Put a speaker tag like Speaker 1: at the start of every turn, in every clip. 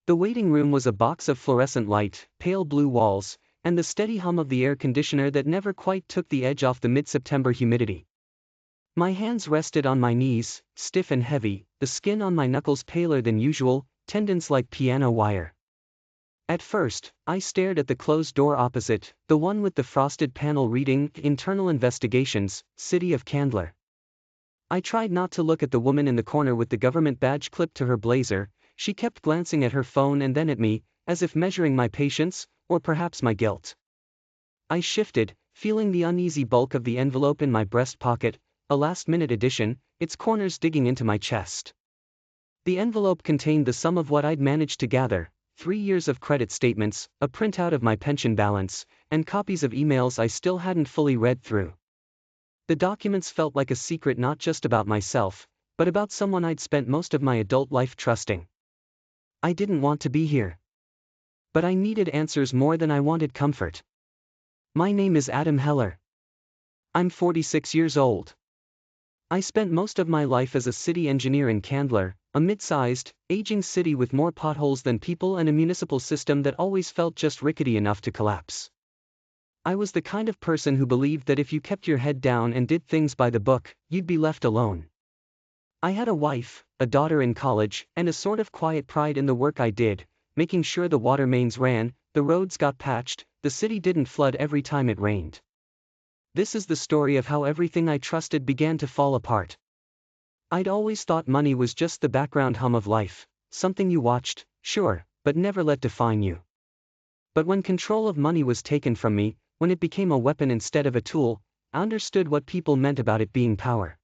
Speaker 1: The waiting room was a box of fluorescent light, pale blue walls, and the steady hum of the air conditioner that never quite took the edge off the mid-September humidity. My hands rested on my knees, stiff and heavy, the skin on my knuckles paler than usual, tendons like piano wire. At first, I stared at the closed door opposite, the one with the frosted panel reading, Internal Investigations, City of Candler. I tried not to look at the woman in the corner with the government badge clipped to her blazer. She kept glancing at her phone and then at me, as if measuring my patience, or perhaps my guilt. I shifted, feeling the uneasy bulk of the envelope in my breast pocket, a last-minute edition, its corners digging into my chest. The envelope contained the sum of what I'd managed to gather, 3 years of credit statements, a printout of my pension balance, and copies of emails I still hadn't fully read through. The documents felt like a secret not just about myself, but about someone I'd spent most of my adult life trusting. I didn't want to be here. But I needed answers more than I wanted comfort. My name is Adam Heller. I'm 46 years old. I spent most of my life as a city engineer in Candler, a mid-sized, aging city with more potholes than people and a municipal system that always felt just rickety enough to collapse. I was the kind of person who believed that if you kept your head down and did things by the book, you'd be left alone. I had a wife, a daughter in college, and a sort of quiet pride in the work I did, making sure the water mains ran, the roads got patched, the city didn't flood every time it rained. This is the story of how everything I trusted began to fall apart. I'd always thought money was just the background hum of life, something you watched, sure, but never let define you. But when control of money was taken from me, when it became a weapon instead of a tool, I understood what people meant about it being power.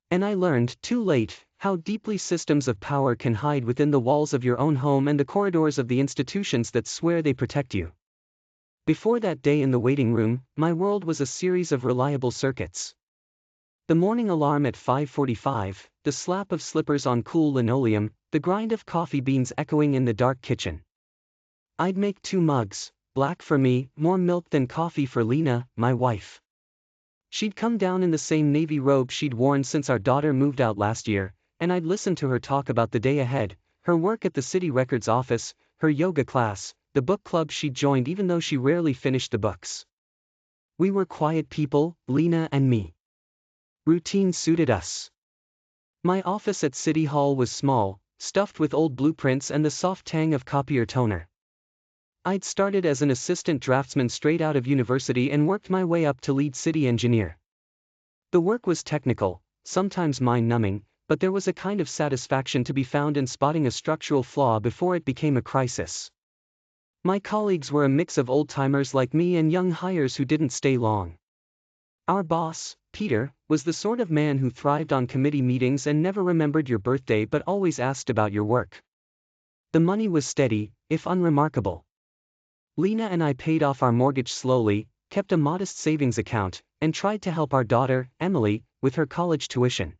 Speaker 1: And I learned, too late, how deeply systems of power can hide within the walls of your own home and the corridors of the institutions that swear they protect you. Before that day in the waiting room, my world was a series of reliable circuits. The morning alarm at 5:45, the slap of slippers on cool linoleum, the grind of coffee beans echoing in the dark kitchen. I'd make 2 mugs, black for me, more milk than coffee for Lena, my wife. She'd come down in the same navy robe she'd worn since our daughter moved out last year, and I'd listen to her talk about the day ahead, her work at the city records office, her yoga class, the book club she'd joined even though she rarely finished the books. We were quiet people, Lena and me. Routine suited us. My office at City Hall was small, stuffed with old blueprints and the soft tang of copier toner. I'd started as an assistant draftsman straight out of university and worked my way up to lead city engineer. The work was technical, sometimes mind-numbing, but there was a kind of satisfaction to be found in spotting a structural flaw before it became a crisis. My colleagues were a mix of old-timers like me and young hires who didn't stay long. Our boss, Peter, was the sort of man who thrived on committee meetings and never remembered your birthday but always asked about your work. The money was steady, if unremarkable. Lena and I paid off our mortgage slowly, kept a modest savings account, and tried to help our daughter, Emily, with her college tuition.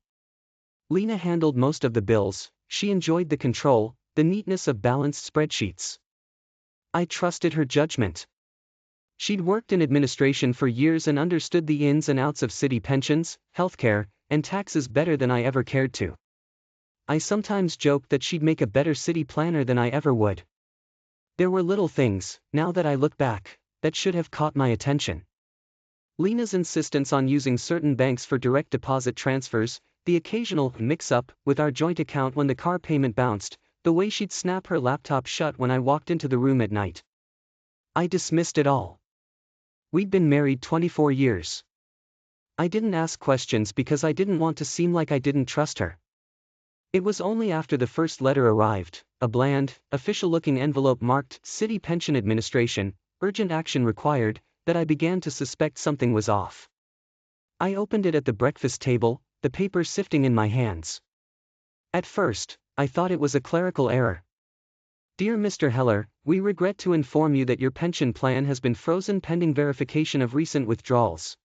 Speaker 1: Lena handled most of the bills. She enjoyed the control, the neatness of balanced spreadsheets. I trusted her judgment. She'd worked in administration for years and understood the ins and outs of city pensions, healthcare, and taxes better than I ever cared to. I sometimes joked that she'd make a better city planner than I ever would. There were little things, now that I look back, that should have caught my attention. Lena's insistence on using certain banks for direct deposit transfers, the occasional mix-up with our joint account when the car payment bounced, the way she'd snap her laptop shut when I walked into the room at night. I dismissed it all. We'd been married 24 years. I didn't ask questions because I didn't want to seem like I didn't trust her. It was only after the first letter arrived, a bland, official-looking envelope marked City Pension Administration, Urgent Action Required, that I began to suspect something was off. I opened it at the breakfast table, the paper sifting in my hands. At first, I thought it was a clerical error. Dear Mr. Heller, we regret to inform you that your pension plan has been frozen pending verification of recent withdrawals.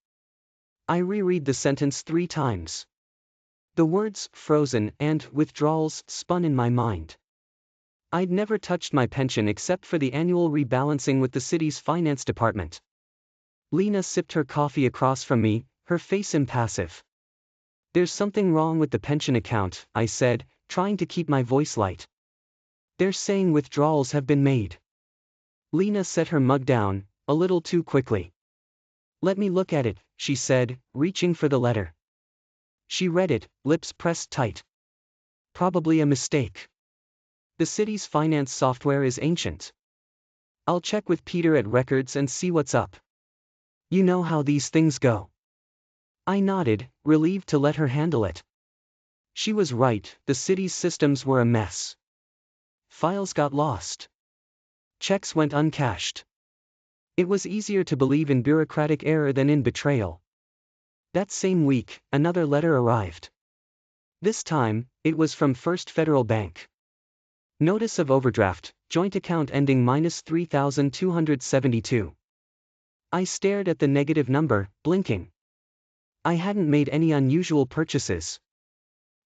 Speaker 1: I reread the sentence 3 times. The words frozen and withdrawals spun in my mind. I'd never touched my pension except for the annual rebalancing with the city's finance department. Lena sipped her coffee across from me, her face impassive. There's something wrong with the pension account, I said, trying to keep my voice light. They're saying withdrawals have been made. Lena set her mug down, a little too quickly. Let me look at it, she said, reaching for the letter. She read it, lips pressed tight. Probably a mistake. The city's finance software is ancient. I'll check with Peter at records and see what's up. You know how these things go. I nodded, relieved to let her handle it. She was right, the city's systems were a mess. Files got lost. Checks went uncashed. It was easier to believe in bureaucratic error than in betrayal. That same week, another letter arrived. This time, it was from First Federal Bank. Notice of overdraft, joint account ending -3,272. I stared at the negative number, blinking. I hadn't made any unusual purchases.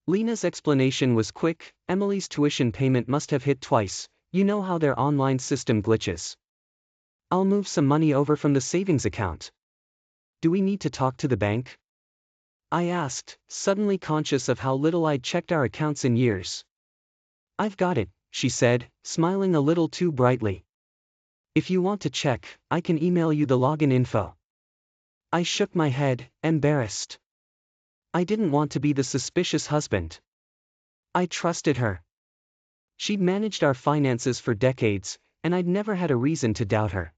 Speaker 1: Lena's explanation was quick. Emily's tuition payment must have hit twice. You know how their online system glitches. I'll move some money over from the savings account. Do we need to talk to the bank? I asked, suddenly conscious of how little I'd checked our accounts in years. I've got it, she said, smiling a little too brightly. If you want to check, I can email you the login info. I shook my head, embarrassed. I didn't want to be the suspicious husband. I trusted her. She'd managed our finances for decades, and I'd never had a reason to doubt her.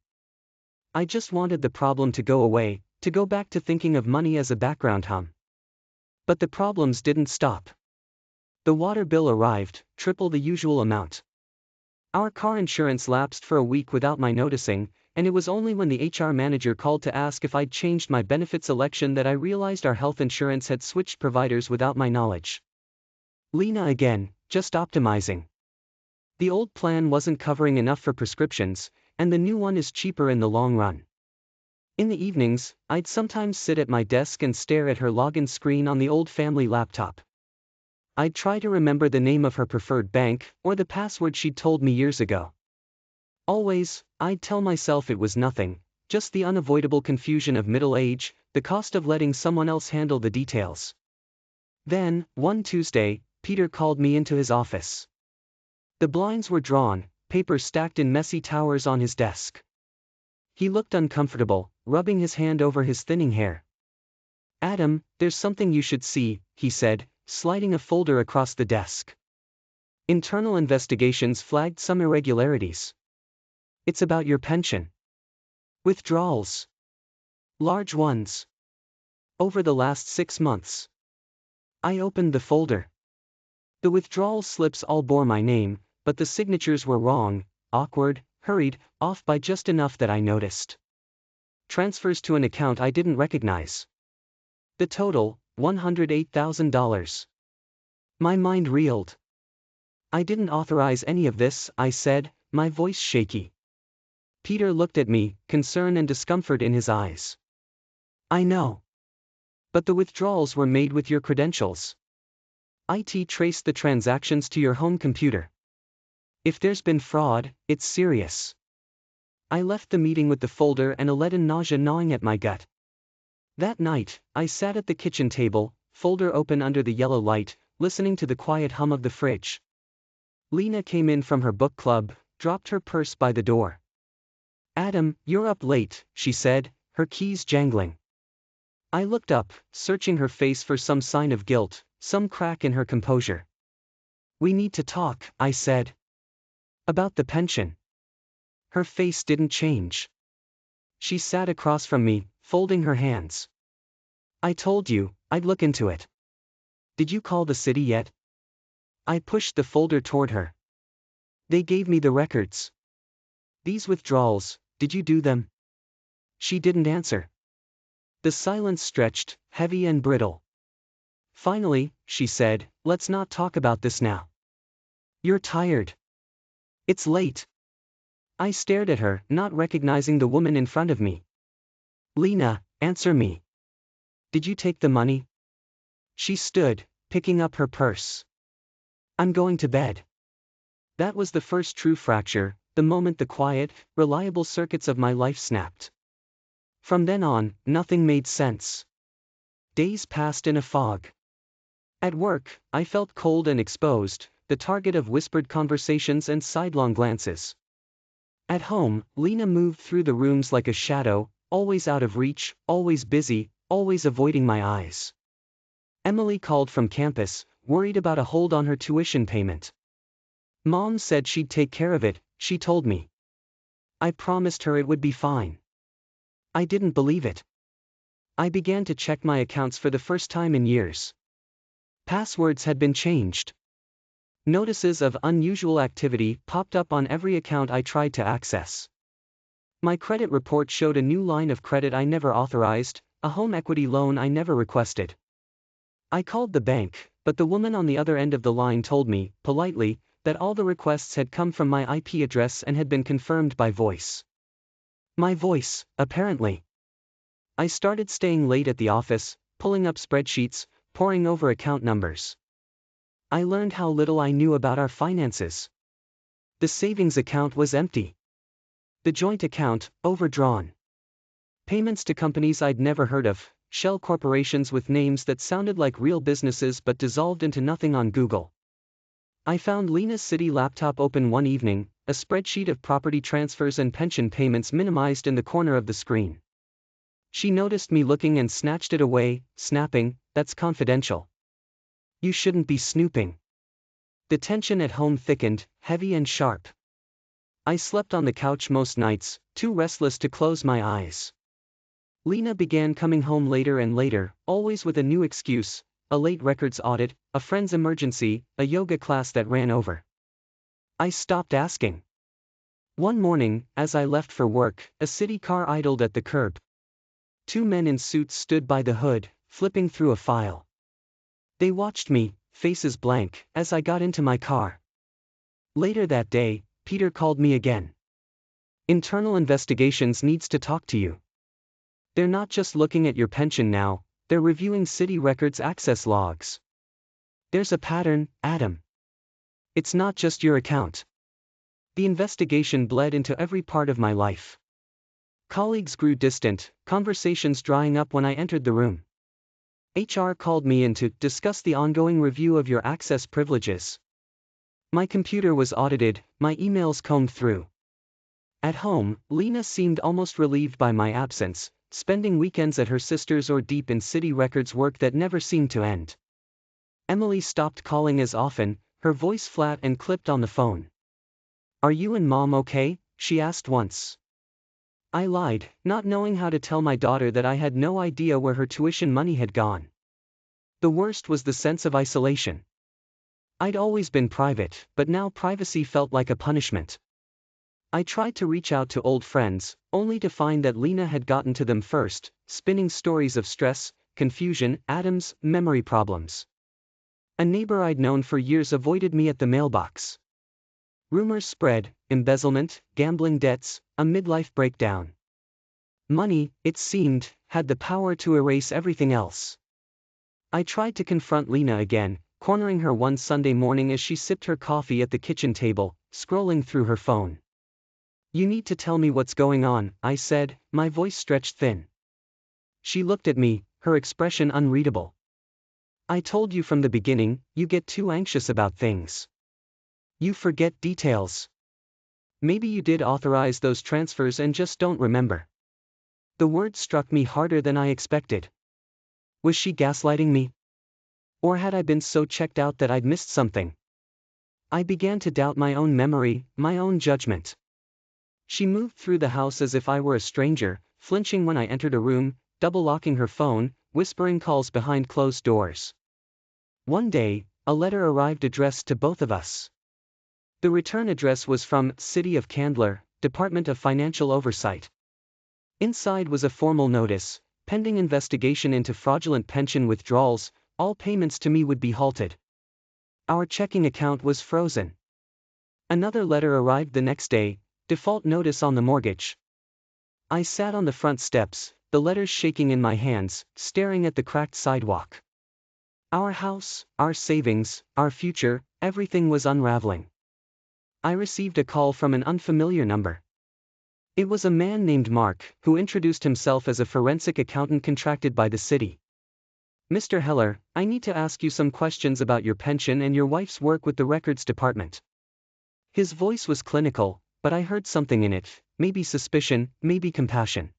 Speaker 1: I just wanted the problem to go away, to go back to thinking of money as a background hum. But the problems didn't stop. The water bill arrived, triple the usual amount. Our car insurance lapsed for a week without my noticing, and it was only when the HR manager called to ask if I'd changed my benefits election that I realized our health insurance had switched providers without my knowledge. Lena again, just optimizing. The old plan wasn't covering enough for prescriptions, and the new one is cheaper in the long run. In the evenings, I'd sometimes sit at my desk and stare at her login screen on the old family laptop. I'd try to remember the name of her preferred bank, or the password she'd told me years ago. Always, I'd tell myself it was nothing, just the unavoidable confusion of middle age, the cost of letting someone else handle the details. Then, one Tuesday, Peter called me into his office. The blinds were drawn, papers stacked in messy towers on his desk. He looked uncomfortable, rubbing his hand over his thinning hair. Adam, there's something you should see, he said, sliding a folder across the desk. Internal investigations flagged some irregularities. It's about your pension. Withdrawals. Large ones. Over the last 6 months. I opened the folder. The withdrawal slips all bore my name, but the signatures were wrong, awkward, hurried, off by just enough that I noticed. Transfers to an account I didn't recognize. The total, $108,000. My mind reeled. I didn't authorize any of this, I said, my voice shaky. Peter looked at me, concern and discomfort in his eyes. I know. But the withdrawals were made with your credentials. IT traced the transactions to your home computer. If there's been fraud, it's serious. I left the meeting with the folder and a leaden nausea gnawing at my gut. That night, I sat at the kitchen table, folder open under the yellow light, listening to the quiet hum of the fridge. Lena came in from her book club, dropped her purse by the door. Adam, you're up late, she said, her keys jangling. I looked up, searching her face for some sign of guilt, some crack in her composure. We need to talk, I said. About the pension. Her face didn't change. She sat across from me, folding her hands. I told you, I'd look into it. Did you call the city yet? I pushed the folder toward her. They gave me the records. These withdrawals, did you do them? She didn't answer. The silence stretched, heavy and brittle. Finally, she said, let's not talk about this now. You're tired. It's late. I stared at her, not recognizing the woman in front of me. Lena, answer me. Did you take the money? She stood, picking up her purse. I'm going to bed. That was the first true fracture, the moment the quiet, reliable circuits of my life snapped. From then on, nothing made sense. Days passed in a fog. At work, I felt cold and exposed, the target of whispered conversations and sidelong glances. At home, Lena moved through the rooms like a shadow, always out of reach, always busy, always avoiding my eyes. Emily called from campus, worried about a hold on her tuition payment. Mom said she'd take care of it, she told me. I promised her it would be fine. I didn't believe it. I began to check my accounts for the first time in years. Passwords had been changed. Notices of unusual activity popped up on every account I tried to access. My credit report showed a new line of credit I never authorized, a home equity loan I never requested. I called the bank, but the woman on the other end of the line told me, politely, that all the requests had come from my IP address and had been confirmed by voice. My voice, apparently. I started staying late at the office, pulling up spreadsheets, poring over account numbers. I learned how little I knew about our finances. The savings account was empty. The joint account, overdrawn. Payments to companies I'd never heard of, shell corporations with names that sounded like real businesses but dissolved into nothing on Google. I found Lena's city laptop open one evening, a spreadsheet of property transfers and pension payments minimized in the corner of the screen. She noticed me looking and snatched it away, snapping, "That's confidential. You shouldn't be snooping." The tension at home thickened, heavy and sharp. I slept on the couch most nights, too restless to close my eyes. Lena began coming home later and later, always with a new excuse, a late records audit, a friend's emergency, a yoga class that ran over. I stopped asking. One morning, as I left for work, a city car idled at the curb. Two men in suits stood by the hood, flipping through a file. They watched me, faces blank, as I got into my car. Later that day, Peter called me again. Internal Investigations needs to talk to you. They're not just looking at your pension now, they're reviewing city records access logs. There's a pattern, Adam. It's not just your account. The investigation bled into every part of my life. Colleagues grew distant, conversations drying up when I entered the room. HR called me in to discuss the ongoing review of your access privileges. My computer was audited, my emails combed through. At home, Lena seemed almost relieved by my absence, spending weekends at her sister's or deep in city records work that never seemed to end. Emily stopped calling as often, her voice flat and clipped on the phone. "Are you and Mom okay?" she asked once. I lied, not knowing how to tell my daughter that I had no idea where her tuition money had gone. The worst was the sense of isolation. I'd always been private, but now privacy felt like a punishment. I tried to reach out to old friends, only to find that Lena had gotten to them first, spinning stories of stress, confusion, Adam's memory problems. A neighbor I'd known for years avoided me at the mailbox. Rumors spread, embezzlement, gambling debts, a midlife breakdown. Money, it seemed, had the power to erase everything else. I tried to confront Lena again, cornering her one Sunday morning as she sipped her coffee at the kitchen table, scrolling through her phone. "You need to tell me what's going on," I said, my voice stretched thin. She looked at me, her expression unreadable. "I told you from the beginning, you get too anxious about things. You forget details. Maybe you did authorize those transfers and just don't remember." The words struck me harder than I expected. Was she gaslighting me? Or had I been so checked out that I'd missed something? I began to doubt my own memory, my own judgment. She moved through the house as if I were a stranger, flinching when I entered a room, double-locking her phone, whispering calls behind closed doors. One day, a letter arrived addressed to both of us. The return address was from City of Candler, Department of Financial Oversight. Inside was a formal notice, pending investigation into fraudulent pension withdrawals, all payments to me would be halted. Our checking account was frozen. Another letter arrived the next day, default notice on the mortgage. I sat on the front steps, the letters shaking in my hands, staring at the cracked sidewalk. Our house, our savings, our future, everything was unraveling. I received a call from an unfamiliar number. It was a man named Mark, who introduced himself as a forensic accountant contracted by the city. Mr. Heller, I need to ask you some questions about your pension and your wife's work with the records department. His voice was clinical, but I heard something in it, maybe suspicion, maybe compassion.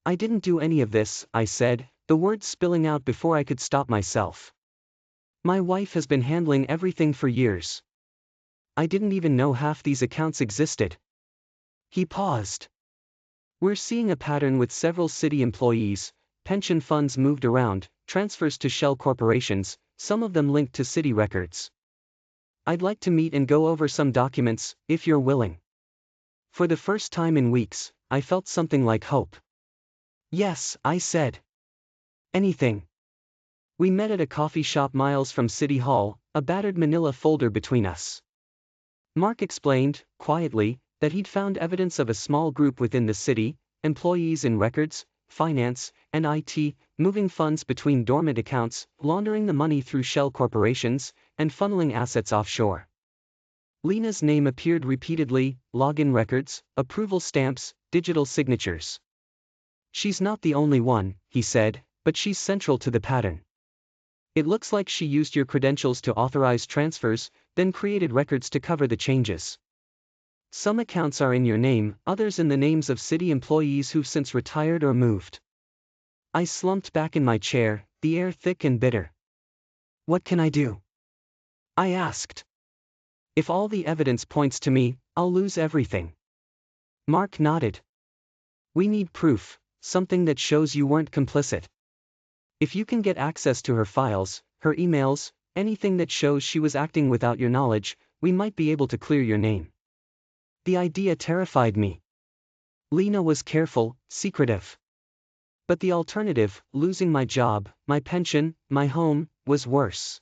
Speaker 1: I didn't do any of this, I said, the words spilling out before I could stop myself. My wife has been handling everything for years. I didn't even know half these accounts existed. He paused. We're seeing a pattern with several city employees, pension funds moved around, transfers to shell corporations, some of them linked to city records. I'd like to meet and go over some documents, if you're willing. For the first time in weeks, I felt something like hope. Yes, I said. Anything. We met at a coffee shop miles from City Hall, a battered manila folder between us. Mark explained, quietly, that he'd found evidence of a small group within the city, employees in records, finance, and IT, moving funds between dormant accounts, laundering the money through shell corporations, and funneling assets offshore. Lena's name appeared repeatedly, login records, approval stamps, digital signatures. She's not the only one, he said, but she's central to the pattern. It looks like she used your credentials to authorize transfers, then created records to cover the changes. Some accounts are in your name, others in the names of city employees who've since retired or moved. I slumped back in my chair, the air thick and bitter. What can I do? I asked. If all the evidence points to me, I'll lose everything. Mark nodded. We need proof, something that shows you weren't complicit. If you can get access to her files, her emails, anything that shows she was acting without your knowledge, we might be able to clear your name. The idea terrified me. Lena was careful, secretive. But the alternative, losing my job, my pension, my home, was worse.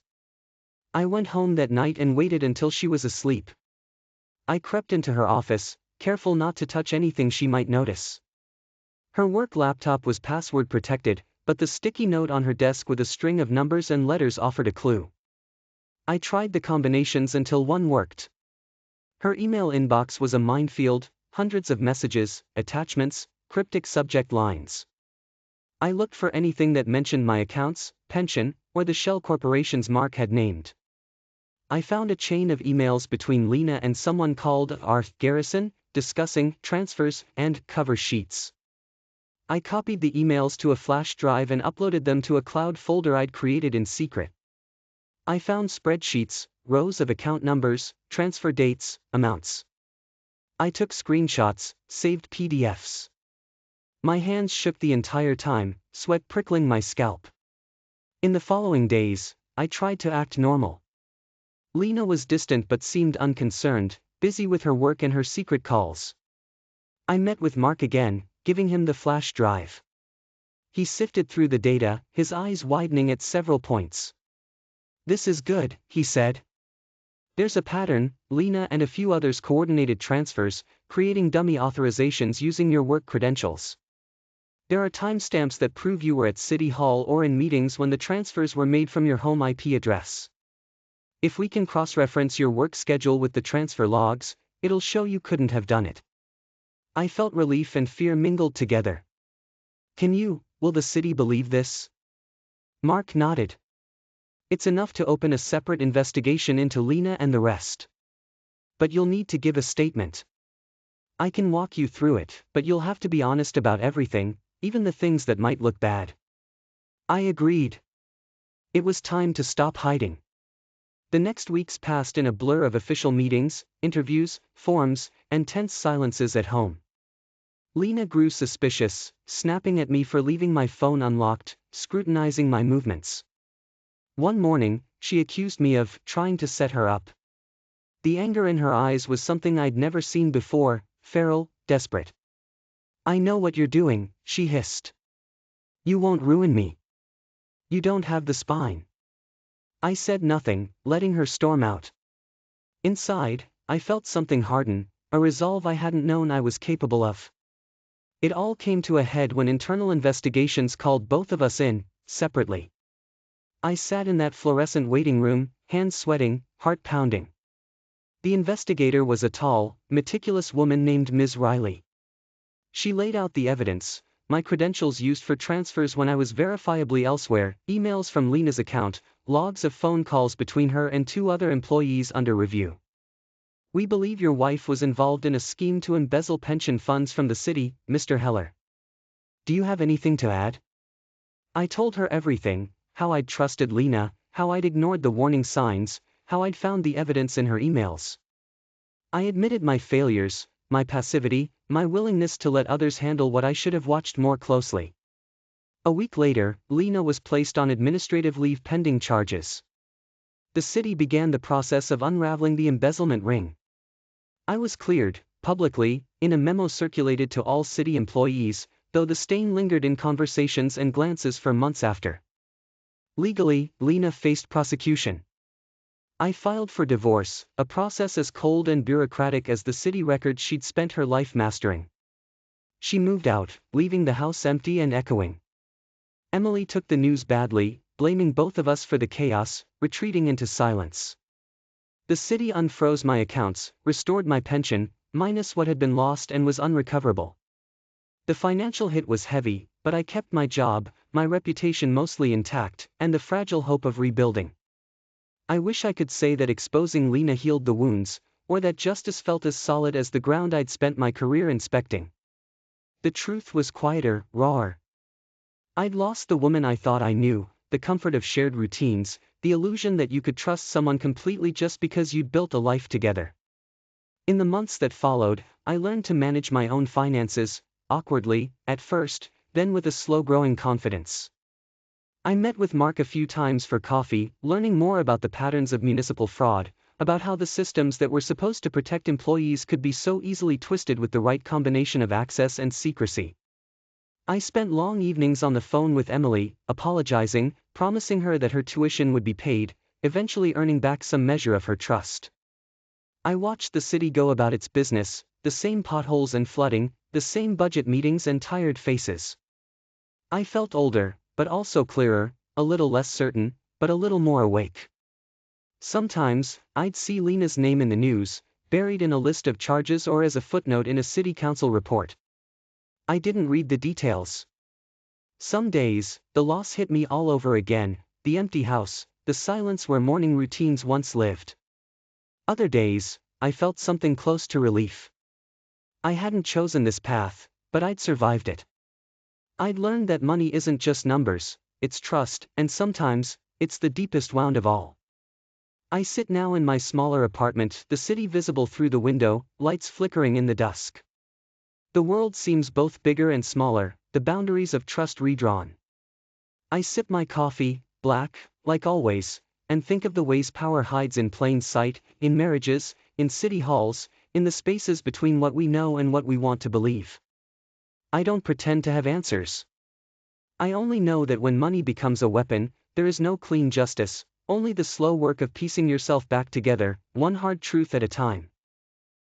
Speaker 1: I went home that night and waited until she was asleep. I crept into her office, careful not to touch anything she might notice. Her work laptop was password protected, but the sticky note on her desk with a string of numbers and letters offered a clue. I tried the combinations until one worked. Her email inbox was a minefield, hundreds of messages, attachments, cryptic subject lines. I looked for anything that mentioned my accounts, pension, or the shell corporations Mark had named. I found a chain of emails between Lena and someone called Arth Garrison, discussing transfers and cover sheets. I copied the emails to a flash drive and uploaded them to a cloud folder I'd created in secret. I found spreadsheets, rows of account numbers, transfer dates, amounts. I took screenshots, saved PDFs. My hands shook the entire time, sweat prickling my scalp. In the following days, I tried to act normal. Lena was distant but seemed unconcerned, busy with her work and her secret calls. I met with Mark again, giving him the flash drive. He sifted through the data, his eyes widening at several points. This is good, he said. There's a pattern, Lena and a few others coordinated transfers, creating dummy authorizations using your work credentials. There are timestamps that prove you were at City Hall or in meetings when the transfers were made from your home IP address. If we can cross-reference your work schedule with the transfer logs, it'll show you couldn't have done it. I felt relief and fear mingled together. Will the city believe this? Mark nodded. It's enough to open a separate investigation into Lena and the rest. But you'll need to give a statement. I can walk you through it, but you'll have to be honest about everything, even the things that might look bad. I agreed. It was time to stop hiding. The next weeks passed in a blur of official meetings, interviews, forums, and tense silences at home. Lena grew suspicious, snapping at me for leaving my phone unlocked, scrutinizing my movements. One morning, she accused me of trying to set her up. The anger in her eyes was something I'd never seen before, feral, desperate. I know what you're doing, she hissed. You won't ruin me. You don't have the spine. I said nothing, letting her storm out. Inside, I felt something harden, a resolve I hadn't known I was capable of. It all came to a head when internal investigations called both of us in, separately. I sat in that fluorescent waiting room, hands sweating, heart pounding. The investigator was a tall, meticulous woman named Ms. Riley. She laid out the evidence, my credentials used for transfers when I was verifiably elsewhere, emails from Lena's account, logs of phone calls between her and 2 other employees under review. We believe your wife was involved in a scheme to embezzle pension funds from the city, Mr. Heller. Do you have anything to add? I told her everything, how I'd trusted Lena, how I'd ignored the warning signs, how I'd found the evidence in her emails. I admitted my failures, my passivity, my willingness to let others handle what I should have watched more closely. A week later, Lena was placed on administrative leave pending charges. The city began the process of unraveling the embezzlement ring. I was cleared, publicly, in a memo circulated to all city employees, though the stain lingered in conversations and glances for months after. Legally, Lena faced prosecution. I filed for divorce, a process as cold and bureaucratic as the city records she'd spent her life mastering. She moved out, leaving the house empty and echoing. Emily took the news badly, blaming both of us for the chaos, retreating into silence. The city unfroze my accounts, restored my pension, minus what had been lost and was unrecoverable. The financial hit was heavy, but I kept my job, my reputation mostly intact, and the fragile hope of rebuilding. I wish I could say that exposing Lena healed the wounds, or that justice felt as solid as the ground I'd spent my career inspecting. The truth was quieter, rawer. I'd lost the woman I thought I knew, the comfort of shared routines, the illusion that you could trust someone completely just because you'd built a life together. In the months that followed, I learned to manage my own finances, awkwardly, at first, then with a slow-growing confidence. I met with Mark a few times for coffee, learning more about the patterns of municipal fraud, about how the systems that were supposed to protect employees could be so easily twisted with the right combination of access and secrecy. I spent long evenings on the phone with Emily, apologizing, promising her that her tuition would be paid, eventually earning back some measure of her trust. I watched the city go about its business, the same potholes and flooding, the same budget meetings and tired faces. I felt older, but also clearer, a little less certain, but a little more awake. Sometimes, I'd see Lena's name in the news, buried in a list of charges or as a footnote in a city council report. I didn't read the details. Some days, the loss hit me all over again, the empty house, the silence where morning routines once lived. Other days, I felt something close to relief. I hadn't chosen this path, but I'd survived it. I'd learned that money isn't just numbers, it's trust, and sometimes, it's the deepest wound of all. I sit now in my smaller apartment, the city visible through the window, lights flickering in the dusk. The world seems both bigger and smaller, the boundaries of trust redrawn. I sip my coffee, black, like always, and think of the ways power hides in plain sight, in marriages, in city halls, in the spaces between what we know and what we want to believe. I don't pretend to have answers. I only know that when money becomes a weapon, there is no clean justice, only the slow work of piecing yourself back together, one hard truth at a time.